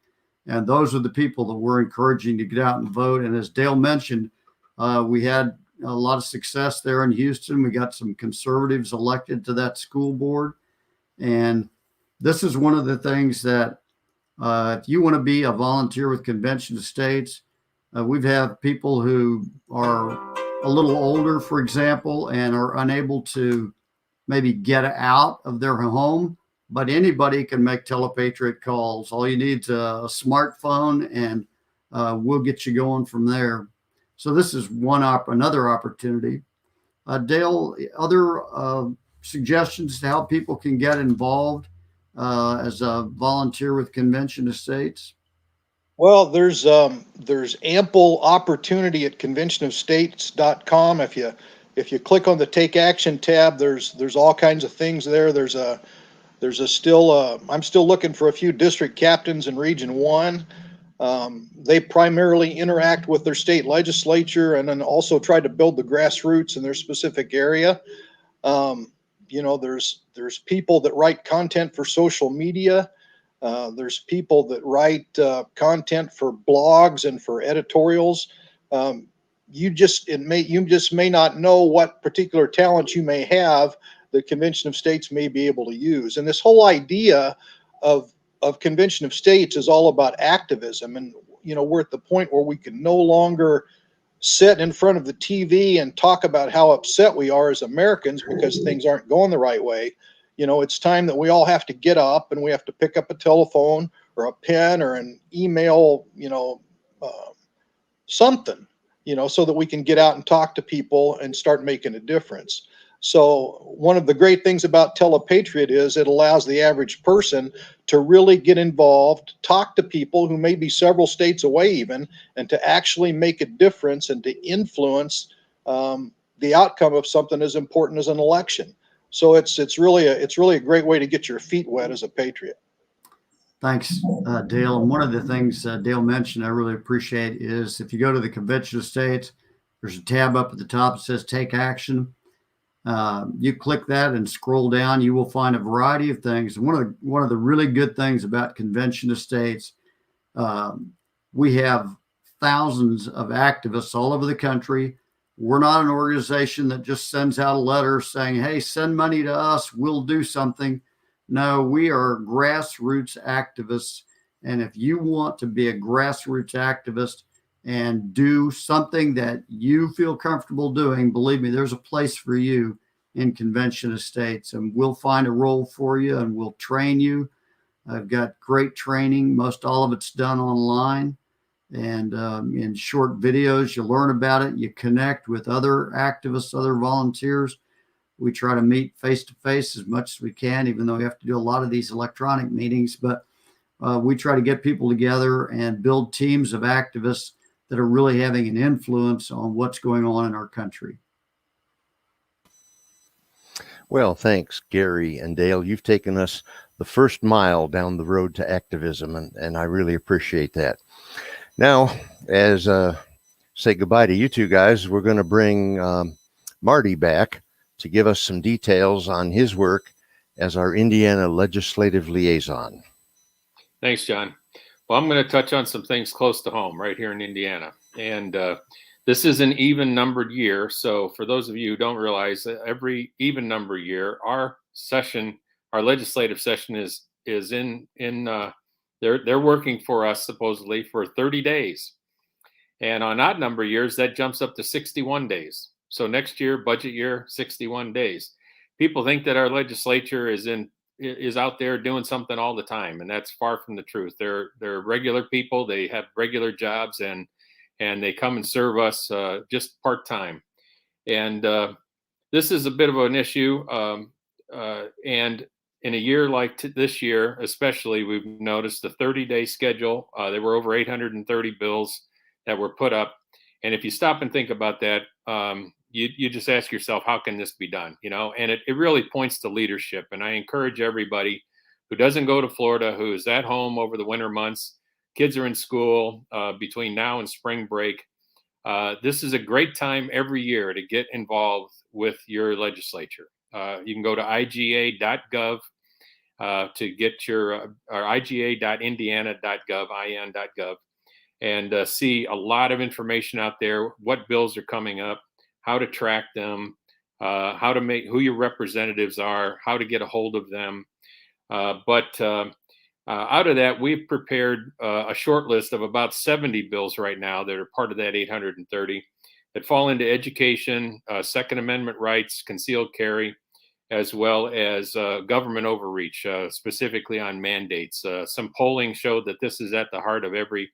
And those are the people that we're encouraging to get out and vote. And as Dale mentioned, we had a lot of success there in Houston. We got some conservatives elected to that school board. And this is one of the things that if you want to be a volunteer with Convention of States, we've had people who are a little older, for example, and are unable to maybe get out of their home, but anybody can make Telepatriot calls. All you need is a smartphone, and we'll get you going from there. So this is another opportunity. Dale, other suggestions to how people can get involved as a volunteer with Convention of States? Well, there's ample opportunity at conventionofstates.com. If you click on the Take Action tab, there's all kinds of things there. I'm still looking for a few district captains in Region 1. They primarily interact with their state legislature and then also try to build the grassroots in their specific area. There's people that write content for social media. There's people that write content for blogs and for editorials. You just may not know what particular talent you may have the Convention of States may be able to use. And this whole idea of Convention of States is all about activism. And, we're at the point where we can no longer sit in front of the TV and talk about how upset we are as Americans because things aren't going the right way. It's time that we all have to get up and we have to pick up a telephone or a pen or an email, something, so that we can get out and talk to people and start making a difference. So one of the great things about Telepatriot is it allows the average person to really get involved, talk to people who may be several states away even, and to actually make a difference and to influence the outcome of something as important as an election. So it's really a great way to get your feet wet as a patriot. Thanks, Dale. And one of the things Dale mentioned I really appreciate is if you go to the Convention of States, there's a tab up at the top that says Take Action. You click that and scroll down, you will find a variety of things. One of the really good things about Convention of States, we have thousands of activists all over the country. We're not an organization that just sends out a letter saying, hey, send money to us, we'll do something. No, we are grassroots activists. And if you want to be a grassroots activist and do something that you feel comfortable doing, believe me, there's a place for you in Convention of States, and we'll find a role for you and we'll train you. I've got great training. Most all of it's done online and in short videos. You learn about it. You connect with other activists, other volunteers. We try to meet face to face as much as we can, even though we have to do a lot of these electronic meetings, but we try to get people together and build teams of activists that are really having an influence on what's going on in our country. Well, thanks, Gary and Dale. You've taken us the first mile down the road to activism, and I really appreciate that. Now, as say goodbye to you two guys, we're going to bring Marty back to give us some details on his work as our Indiana Legislative Liaison. Thanks, John. Well, I'm going to touch on some things close to home right here in Indiana. And this is an even numbered year. So for those of you who don't realize, every even number year, our legislative session is they're working for us supposedly for 30 days. And on odd number years, that jumps up to 61 days. So next year, budget year, 61 days. People think that our legislature is out there doing something all the time, and that's far from the truth. They're regular people. They have regular jobs, and they come and serve us just part-time. And this is a bit of an issue. And in a year like this year, especially, we've noticed the 30-day schedule. There were over 830 bills that were put up. And if you stop and think about that, you just ask yourself, how can this be done? And it really points to leadership. And I encourage everybody who doesn't go to Florida, who is at home over the winter months, kids are in school between now and spring break. This is a great time every year to get involved with your legislature. You can go to iga.gov to get your iga.indiana.gov, in.gov, and see a lot of information out there, what bills are coming up, how to track them, who your representatives are, how to get a hold of them. But out of that, we've prepared a short list of about 70 bills right now that are part of that 830 that fall into education, Second Amendment rights, concealed carry, as well as government overreach, specifically on mandates. Some polling showed that this is at the heart of every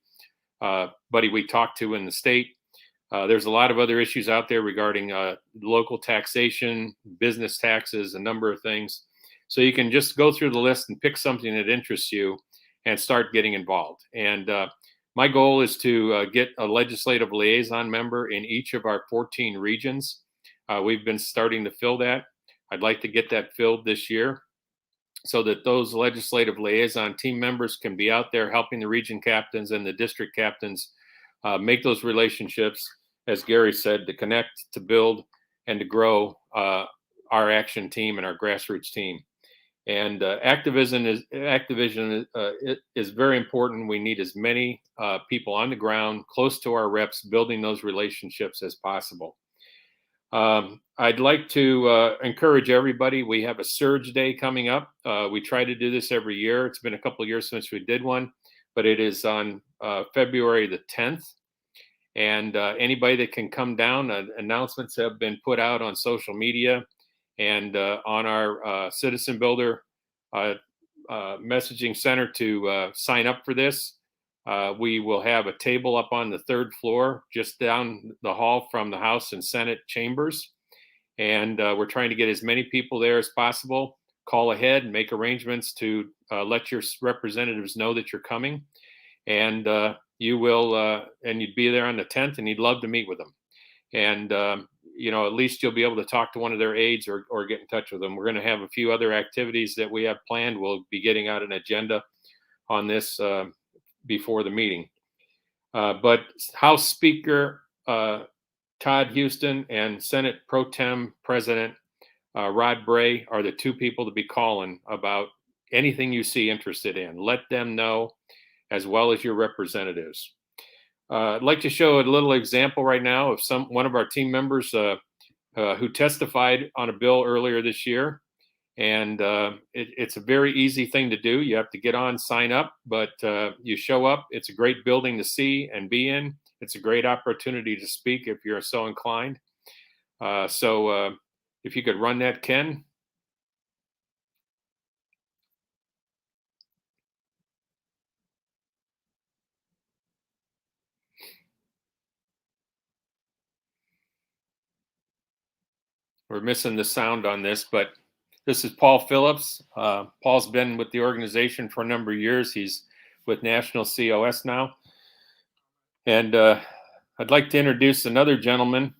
buddy we talk to in the state. There's a lot of other issues out there regarding local taxation, business taxes, a number of things. So you can just go through the list and pick something that interests you and start getting involved. And my goal is to get a legislative liaison member in each of our 14 regions. We've been starting to fill that. I'd like to get that filled this year so that those legislative liaison team members can be out there helping the region captains and the district captains make those relationships, as Gary said, to connect, to build, and to grow our action team and our grassroots team. And activism is very important. We need as many people on the ground, close to our reps, building those relationships as possible. I'd like to encourage everybody. We have a Surge Day coming up. We try to do this every year. It's been a couple of years since we did one, but it is on February the 10th. And anybody that can come down, announcements have been put out on social media. and on our Citizen Builder messaging center to sign up for this. We will have a table up on the 3rd floor, just down the hall from the House and Senate chambers. And we're trying to get as many people there as possible. Call ahead and make arrangements to let your representatives know that you're coming. And you will, and you'd be there on the 10th, and you'd love to meet with them. And, at least you'll be able to talk to one of their aides or get in touch with them. We're going to have a few other activities that we have planned. We'll be getting out an agenda on this before the meeting. But House Speaker Todd Houston and Senate Pro Tem President Rod Bray are the 2 people to be calling about anything you see interested in. Let them know, as well as your representatives. I'd like to show a little example right now of one of our team members who testified on a bill earlier this year. And it's a very easy thing to do. You have to get on, sign up, but you show up. It's a great building to see and be in. It's a great opportunity to speak if you're so inclined. So if you could run that, Ken. We're missing the sound on this, but this is Paul Phillips. Paul's been with the organization for a number of years. He's with National COS now. And I'd like to introduce another gentleman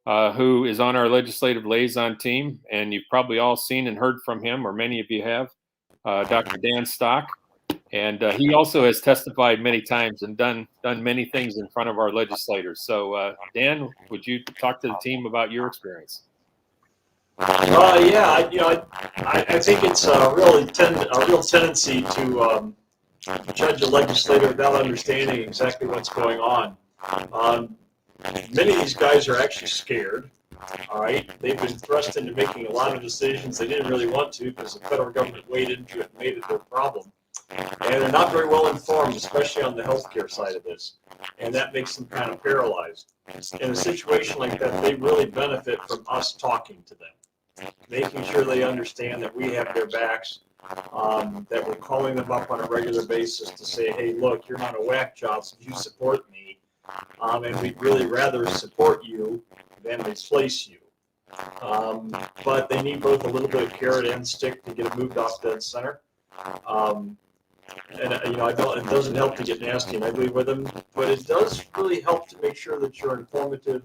who is on our legislative liaison team, and you've probably all seen and heard from him, or many of you have, Dr. Dan Stock. And he also has testified many times and done many things in front of our legislators. So Dan, would you talk to the team about your experience? Yeah, I think it's a real tendency to judge a legislator without understanding exactly what's going on. Many of these guys are actually scared. All right, they've been thrust into making a lot of decisions they didn't really want to because the federal government waded into it and made it their problem. And they're not very well informed, especially on the healthcare side of this. And that makes them kind of paralyzed. In a situation like that, they really benefit from us talking to them, making sure they understand that we have their backs, that we're calling them up on a regular basis to say, hey, look, you're not a whack job, so you support me. And we'd really rather support you than replace you. But they need both a little bit of carrot and stick to get it moved off dead center. And it doesn't help to get nasty and ugly with them, but it does really help to make sure that you're informative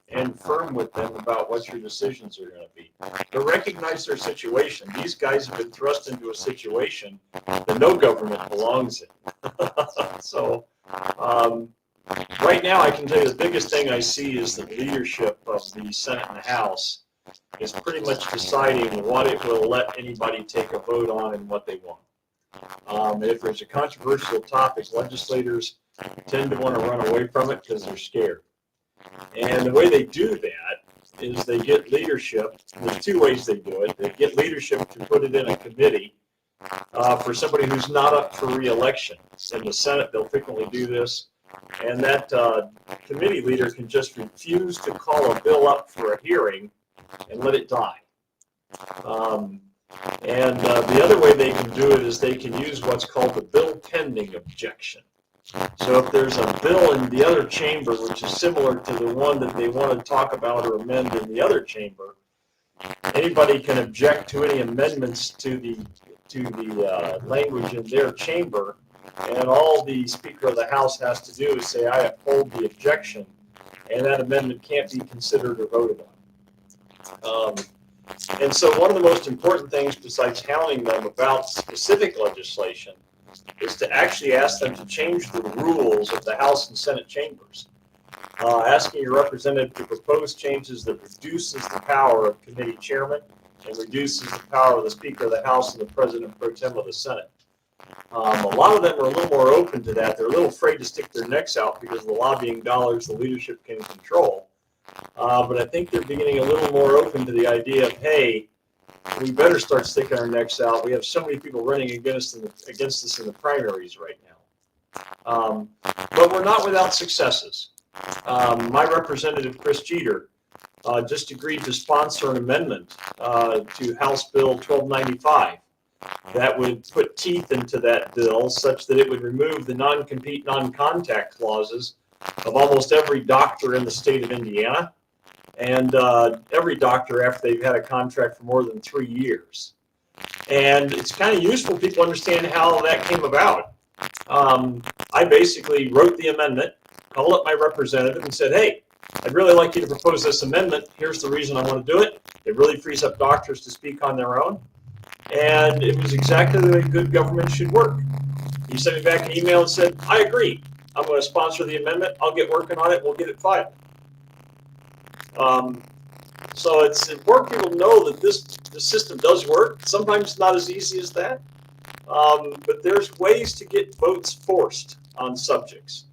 and firm with them about what your decisions are going to be. To recognize their situation. These guys have been thrust into a situation that no government belongs in. So right now, I can tell you the biggest thing I see is the leadership of the Senate and the House is pretty much deciding what it will let anybody take a vote on and what they want. If there's a controversial topic, legislators tend to want to run away from it because they're scared. And the way they do that is they get leadership. There's 2 ways they do it. They get leadership to put it in a committee for somebody who's not up for re-election. In the Senate, they'll frequently do this. And that committee leader can just refuse to call a bill up for a hearing and let it die. And the other way they can do it is they can use what's called the bill pending objection. So if there's a bill in the other chamber which is similar to the one that they want to talk about or amend in the other chamber, anybody can object to any amendments to the language in their chamber, and all the Speaker of the House has to do is say, I uphold the objection, and that amendment can't be considered or voted on. And so one of the most important things besides hounding them about specific legislation is to actually ask them to change the rules of the House and Senate chambers. Asking your representative to propose changes that reduces the power of committee chairman and reduces the power of the Speaker of the House and the President pro tem of the Senate. A lot of them are a little more open to that. They're a little afraid to stick their necks out because of the lobbying dollars the leadership can control. But I think they're beginning a little more open to the idea of, hey, we better start sticking our necks out. We have so many people running against us in the primaries right now. But we're not without successes. My representative, Chris Jeter, just agreed to sponsor an amendment to House Bill 1295 that would put teeth into that bill such that it would remove the non-compete, non-contact clauses of almost every doctor in the state of Indiana, and every doctor after they've had a contract for more than 3 years. And it's kind of useful people understand how that came about. I basically wrote the amendment, called up my representative and said, hey, I'd really like you to propose this amendment. Here's the reason I want to do it. It really frees up doctors to speak on their own. And it was exactly the way good government should work. He sent me back an email and said, I agree. I'm going to sponsor the amendment. I'll get working on it. We'll get it filed. So it's important people know that the system does work. Sometimes it's not as easy as that. But there's ways to get votes forced on subjects.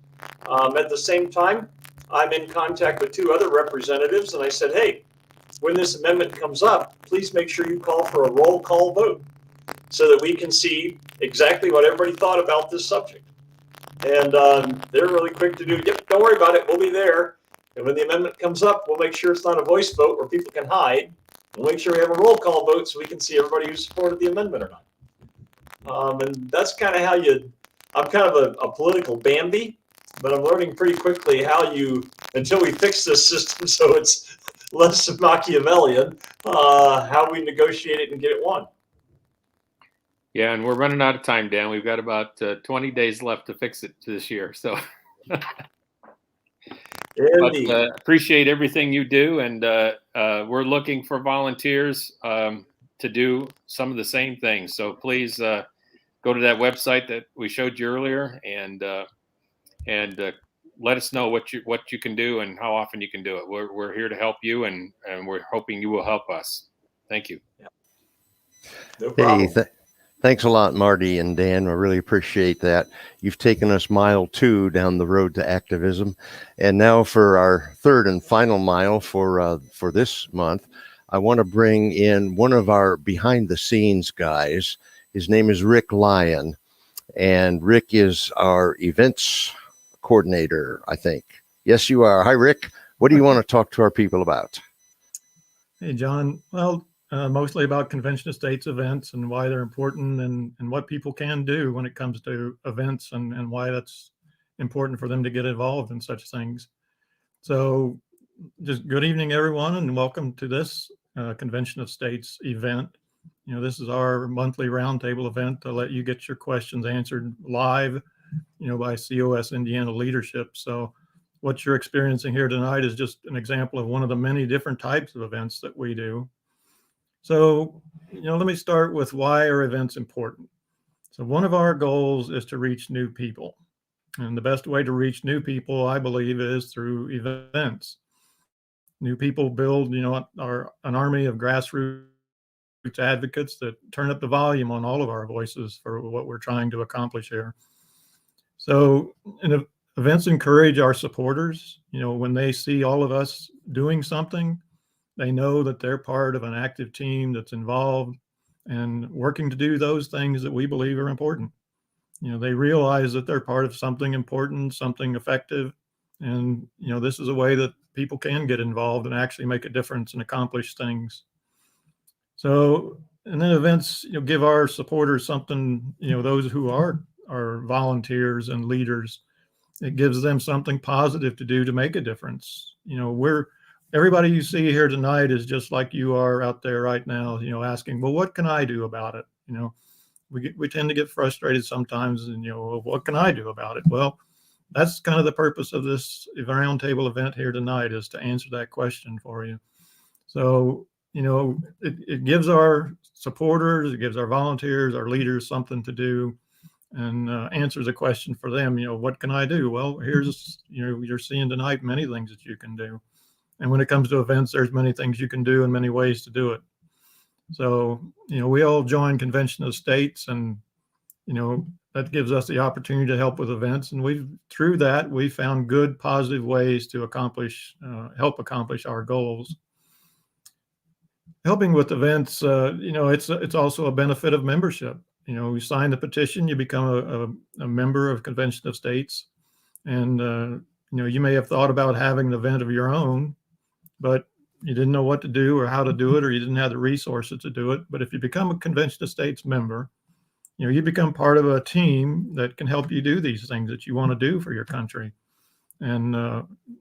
At the same time, I'm in contact with 2 other representatives, and I said, hey, when this amendment comes up, please make sure you call for a roll call vote so that we can see exactly what everybody thought about this subject. And they're really quick to do, yep, don't worry about it, we'll be there. And when the amendment comes up, we'll make sure it's not a voice vote where people can hide. We'll make sure we have a roll call vote so we can see everybody who supported the amendment or not. And that's kind of how I'm kind of a political Bambi, but I'm learning pretty quickly how until we fix this system so it's less Machiavellian, how we negotiate it and get it won. Yeah, and we're running out of time, Dan. We've got about 20 days left to fix it this year. So appreciate everything you do, and we're looking for volunteers to do some of the same things. So please go to that website that we showed you earlier, and let us know what you can do and how often you can do it. We're here to help you, and we're hoping you will help us. Thank you. Yeah. No problem. Hey, thanks a lot, Marty and Dan. I really appreciate that. You've taken us mile 2 down the road to activism. And now for our 3rd and final mile for this month, I want to bring in one of our behind the scenes guys. His name is Rick Lyons, and Rick is our events coordinator, I think. Yes, you are. Hi, Rick. What do you want to talk to our people about? Hey, John. Well, mostly about convention of states events and why they're important and what people can do when it comes to events and why that's important for them to get involved in such things. So just good evening, everyone, and welcome to this convention of states event. You know, this is our monthly roundtable event to let you get your questions answered live, you know, by COS Indiana leadership. So what you're experiencing here tonight is just an example of one of the many different types of events that we do. So, you know, let me start with why are events important? So one of our goals is to reach new people. And the best way to reach new people, I believe, is through events. New people build, you know, an army of grassroots advocates that turn up the volume on all of our voices for what we're trying to accomplish here. So events encourage our supporters. You know, when they see all of us doing something, they know that they're part of an active team that's involved and working to do those things that we believe are important. You know, they realize that they're part of something important, something effective. And, you know, this is a way that people can get involved and actually make a difference and accomplish things. So, and then events, you know, give our supporters something, you know, those who are volunteers and leaders, it gives them something positive to do to make a difference. You know, everybody you see here tonight is just like you are out there right now, you know, asking, well, what can I do about it? You know, we tend to get frustrated sometimes and, you know, well, what can I do about it? Well, that's kind of the purpose of this roundtable event here tonight, is to answer that question for you. So, you know, it gives our supporters, it gives our volunteers, our leaders something to do, and answers a question for them. You know, what can I do? Well, here's, you know, you're seeing tonight many things that you can do. And when it comes to events, there's many things you can do and many ways to do it. So, you know, we all join Convention of States, and, you know, that gives us the opportunity to help with events. And through that, we found good, positive ways to help accomplish our goals. Helping with events, you know, it's also a benefit of membership. You know, you sign the petition, you become a member of Convention of States. And, you know, you may have thought about having an event of your own, but you didn't know what to do or how to do it, or you didn't have the resources to do it. But if you become a Convention of States member, you become part of a team that can help you do these things that you want to do for your country. And,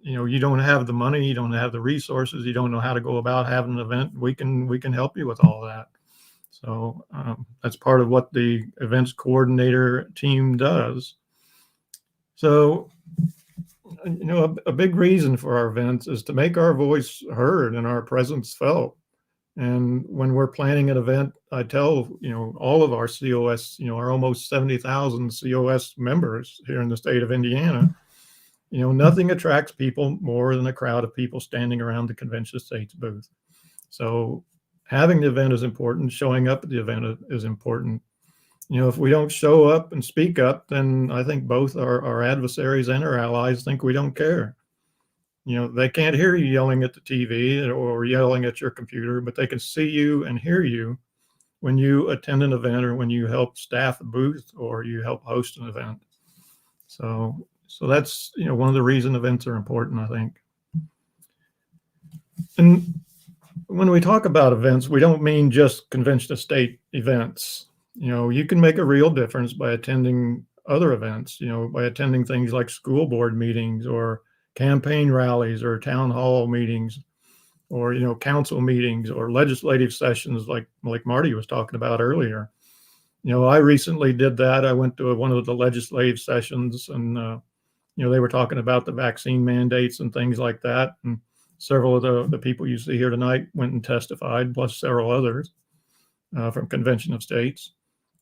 you don't have the money, you don't have the resources, you don't know how to go about having an event. We can help you with all that. So that's part of what the events coordinator team does. So, a big reason for our events is to make our voice heard and our presence felt. And when we're planning an event, I tell, all of our COS, our almost 70,000 COS members here in the state of Indiana, nothing attracts people more than a crowd of people standing around the Convention of States booth. So having the event is important. Showing up at the event is important. If we don't show up and speak up, then I think both our adversaries and our allies think we don't care. They can't hear you yelling at the TV or yelling at your computer, but they can see you and hear you when you attend an event or when you help staff a booth or you help host an event. So that's, one of the reasons events are important, I think. And when we talk about events, we don't mean just Convention of State events. You can make a real difference by attending other events, by attending things like school board meetings or campaign rallies or town hall meetings or, council meetings or legislative sessions like Marty was talking about earlier. I recently did that. I went to one of the legislative sessions and, they were talking about the vaccine mandates and things like that. And several of the people you see here tonight went and testified, plus several others from Convention of States.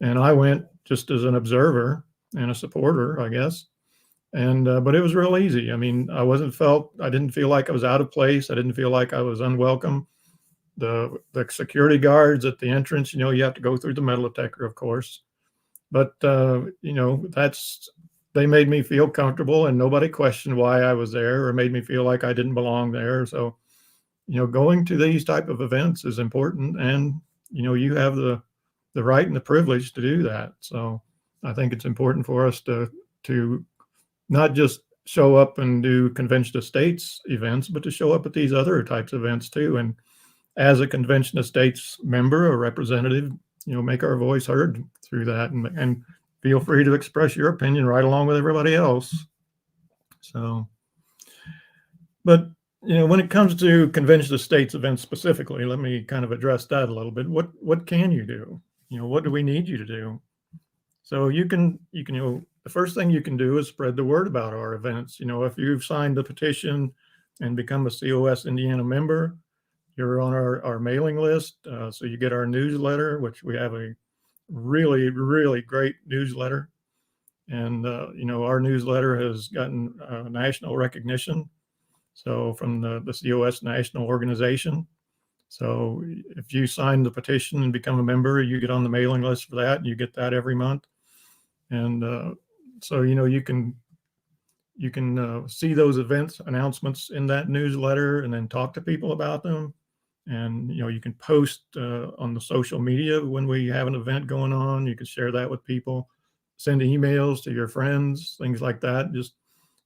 And I went just as an observer and a supporter, I guess. And but it was real easy. I mean, I didn't feel like I was out of place. I didn't feel like I was unwelcome. The security guards at the entrance, you have to go through the metal detector, of course. But they made me feel comfortable, and nobody questioned why I was there or made me feel like I didn't belong there. So, going to these type of events is important, and you have the right and the privilege to do that. So, I think it's important for us to not just show up and do Convention of States events, but to show up at these other types of events too. And as a Convention of States member or representative, make our voice heard through that, and feel free to express your opinion right along with everybody else. So, but when it comes to Convention of States events specifically, let me kind of address that a little bit. What can you do? What do we need you to do? So you can the first thing you can do is spread the word about our events. If you've signed the petition and become a COS Indiana member, you're on our mailing list. So you get our newsletter, which we have a really, really great newsletter. And, our newsletter has gotten national recognition. So from the COS National Organization. So if you sign the petition and become a member, you get on the mailing list for that. And you get that every month. And so, you can see those events announcements in that newsletter and then talk to people about them. And, you can post on the social media when we have an event going on. You can share that with people, send emails to your friends, things like that. Just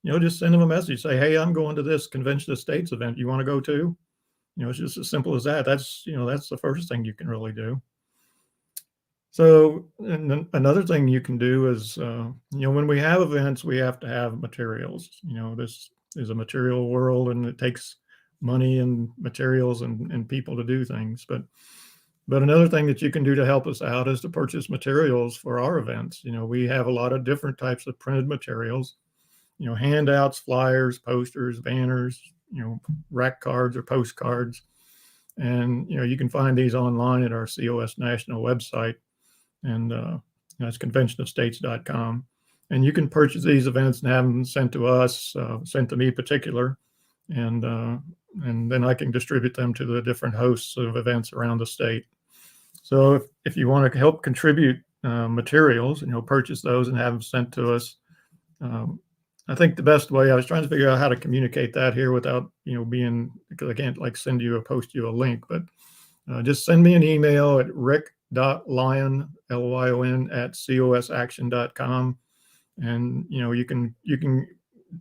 send them a message. Say, hey, I'm going to this Convention of States event. You want to go too? It's just as simple as that. That's the first thing you can really do. So, and then another thing you can do is, when we have events, we have to have materials. This is a material world, and it takes money and materials and people to do things. But another thing that you can do to help us out is to purchase materials for our events. We have a lot of different types of printed materials, handouts, flyers, posters, banners, rack cards or postcards. And, you can find these online at our COS National website. And that's conventionofstates.com. And you can purchase these events and have them sent to us, sent to me in particular. And then I can distribute them to the different hosts of events around the state. So if you want to help contribute materials, purchase those and have them sent to us. I think the best way, I was trying to figure out how to communicate that here without, because I can't post you a link, but just send me an email at rick.lyon, Lyon, @cosaction.com. And, you can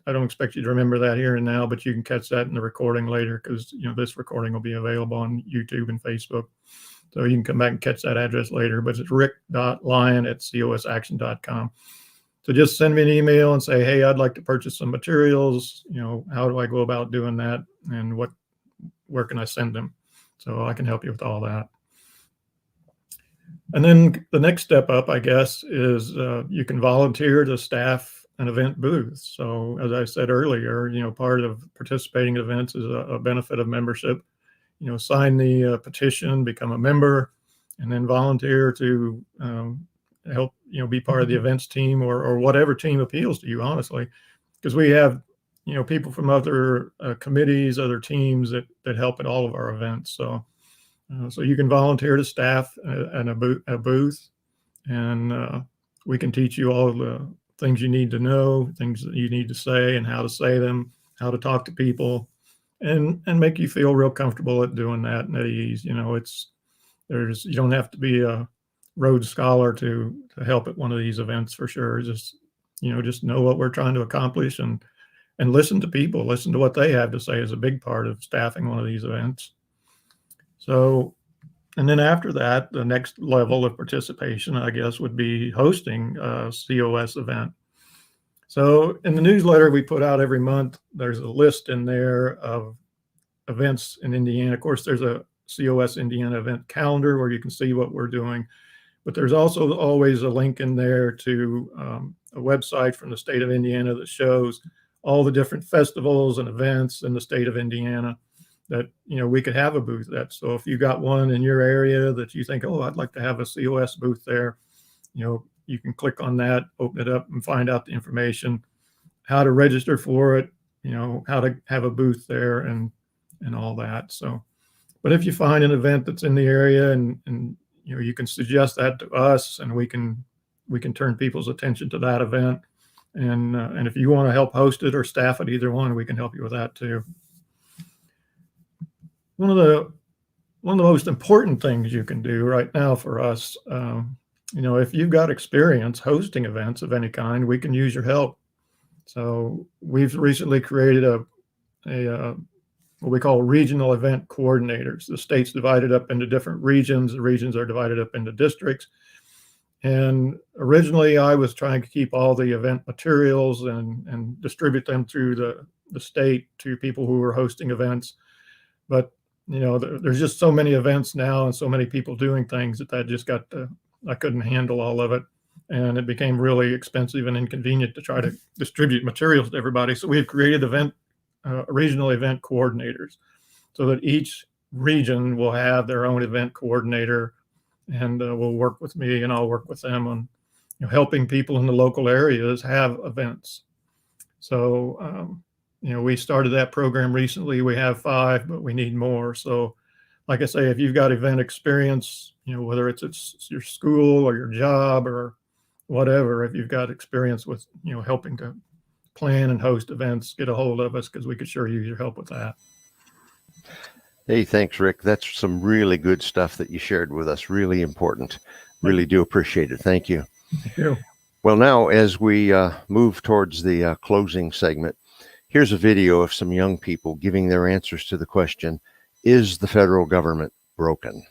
I don't expect you to remember that here and now, but you can catch that in the recording later, because this recording will be available on YouTube and Facebook. So you can come back and catch that address later, but it's rick.lyon@cosaction.com. So just send me an email and say, hey, I'd like to purchase some materials. How do I go about doing that? And where can I send them? So I can help you with all that. And then the next step up, I guess, is you can volunteer to staff an event booth. So as I said earlier, part of participating in events is a benefit of membership. Sign the petition, become a member, and then volunteer to help, be part of the events team or whatever team appeals to you, honestly, because we have, people from other committees, other teams that help at all of our events. So you can volunteer to staff a booth, and we can teach you all the things you need to know, things that you need to say and how to say them, how to talk to people, and make you feel real comfortable at doing that and at ease. You don't have to be a Rhodes Scholar to help at one of these events for sure. Just know what we're trying to accomplish and listen to people, listen to what they have to say is a big part of staffing one of these events. So, and then after that, the next level of participation, I guess, would be hosting a COS event. So in the newsletter we put out every month, there's a list in there of events in Indiana. Of course, there's a COS Indiana event calendar where you can see what we're doing, but there's also always a link in there to a website from the state of Indiana that shows all the different festivals and events in the state of Indiana that we could have a booth at. So if you got one in your area that you think, oh, I'd like to have a COS booth there, you can click on that, open it up, and find out the information, how to register for it, how to have a booth there, and all that. So, but if you find an event that's in the area and you can suggest that to us, and we can turn people's attention to that event. And if you want to help host it or staff it, either one, we can help you with that too. One of the most important things you can do right now for us, if you've got experience hosting events of any kind, we can use your help. So we've recently created what we call regional event coordinators. The state's divided up into different regions. The regions are divided up into districts. And originally I was trying to keep all the event materials and distribute them through the state to people who were hosting events. But, there's just so many events now and so many people doing things that just I couldn't handle all of it. And it became really expensive and inconvenient to try to distribute materials to everybody. So we have created regional event coordinators so that each region will have their own event coordinator, and will work with me and I'll work with them on helping people in the local areas have events. So, we started that program recently. We have 5, but we need more. So like I say, if you've got event experience, whether it's your school or your job or whatever, if you've got experience with, helping to plan and host events, get a hold of us, because we could sure use your help with that. Hey, thanks, Rick. That's some really good stuff that you shared with us. Really important. Really do appreciate it. Thank you. Thank you. Well, now, as we move towards the closing segment, here's a video of some young people giving their answers to the question, is the federal government broken?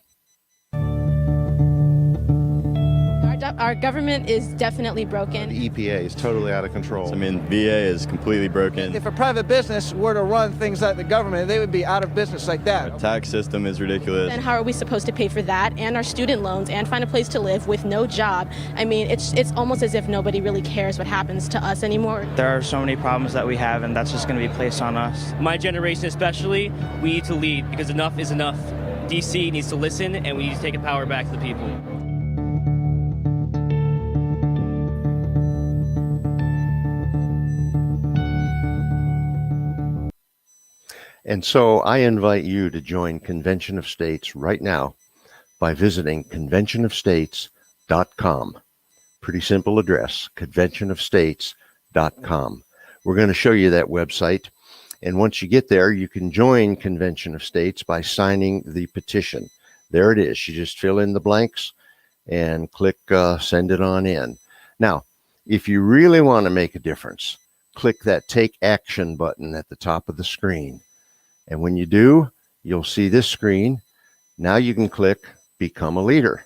Our government is definitely broken. The EPA is totally out of control. I mean, VA is completely broken. If a private business were to run things like the government, they would be out of business like that. Our tax system is ridiculous. And how are we supposed to pay for that and our student loans and find a place to live with no job? I mean, it's almost as if nobody really cares what happens to us anymore. There are so many problems that we have, and that's just going to be placed on us. My generation especially, we need to lead, because enough is enough. DC needs to listen, and we need to take the power back to the people. And so I invite you to join Convention of States right now by visiting conventionofstates.com. Pretty simple address, conventionofstates.com. We're going to show you that website. And once you get there, you can join Convention of States by signing the petition. There it is. You just fill in the blanks and click send it on in. Now, if you really want to make a difference, click that Take Action button at the top of the screen. And when you do, you'll see this screen. Now you can click Become a Leader.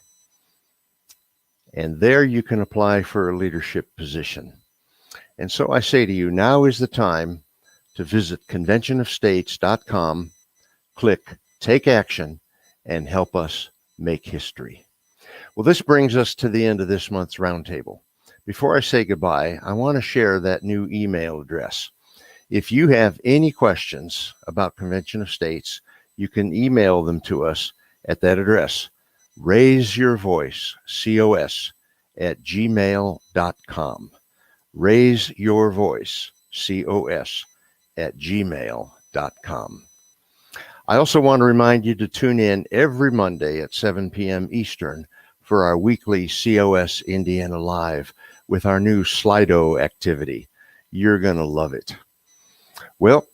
And there you can apply for a leadership position. And so I say to you, now is the time to visit conventionofstates.com, click Take Action, and help us make history. Well, this brings us to the end of this month's roundtable. Before I say goodbye, I want to share that new email address. If you have any questions about Convention of States, you can email them to us at that address, raiseyourvoicecos@gmail.com. raiseyourvoicecos@gmail.com. I also want to remind you to tune in every Monday at 7 p.m. Eastern for our weekly COS Indiana Live with our new Slido activity. You're going to love it. Well,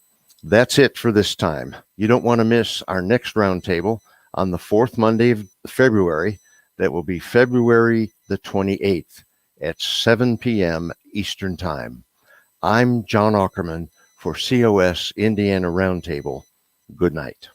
that's it for this time. You don't want to miss our next roundtable on the fourth Monday of February. That will be February the 28th at 7 p.m. Eastern Time. I'm John Ackerman for COS Indiana Roundtable. Good night.